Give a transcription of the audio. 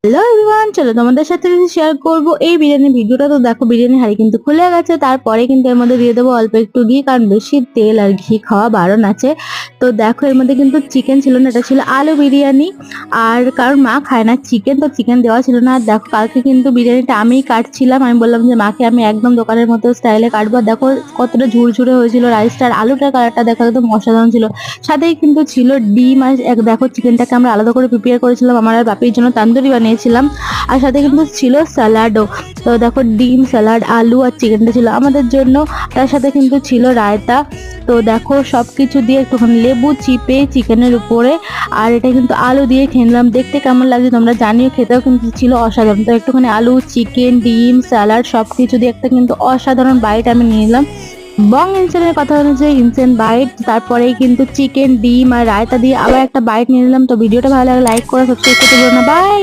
Hello everyone, চলো তোমাদের সাথে শেয়ার করব এই বিরিয়ানি ভিডিওটা। তো দেখো বিরিয়ানি হাঁড়ি কিন্তু খুলে গেছে, তারপরে কিন্তু এর মধ্যে দিয়ে দেবো অল্প একটু ঘি, কারণ বেশি তেল আর ঘি খাওয়া বারণ আছে। তো দেখো এর মধ্যে কিন্তু চিকেন ছিল না, এটা ছিল আলু বিরিয়ানি। আর কারণ মা খায় না চিকেন, তো চিকেন দেওয়া ছিল না। আর দেখো কালকে কিন্তু বিরিয়ানিটা আমিই কাটছিলাম, আমি বললাম যে মাকে আমি একদম দোকানের মতো স্টাইলে কাটবো। দেখো কতটা ঝুরঝুরে হয়েছিল রাইসটা, আর আলুটার কালারটা দেখো একদম অসাধারণ ছিল। সাথেই কিন্তু ছিল ডিম, আর দেখো চিকেনটাকে আমরা আলাদা করে প্রিপেয়ার করেছিলাম, আমার আর বাপির জন্য তান্দুরি বানিয়েছিলাম। আর সাথে কিন্তু ছিল স্যালাডও। তো দেখো ডিম, স্যালাড, আলু আর চিকেনটা ছিল আমাদের জন্য। তার সাথে কিন্তু ছিল রায়তা। তো দেখো সব কিছু দিয়ে একটুখানি লেবু চিপে চিকেনের উপরে, আর এটা কিন্তু আলু দিয়ে খেয়ে নিলাম। দেখতে কেমন লাগছে তোমরা জানিও, খেতেও কিন্তু ছিল অসাধারণ। তো একটুখানি আলু, চিকেন, ডিম, স্যালাড সব কিছু দিয়ে একটা কিন্তু অসাধারণ বাইট আমি নিয়ে নিলাম। বং ইনসেনের কথা অনুযায়ী ইনসেন বাইট, তারপরেই কিন্তু চিকেন, ডিম আর রায়তা দিয়ে আবার একটা বাইট নিয়ে নিলাম। তো ভিডিওটা ভালো লাগে লাইক করে সাবস্ক্রাইব করতে ভুলো না। বাই।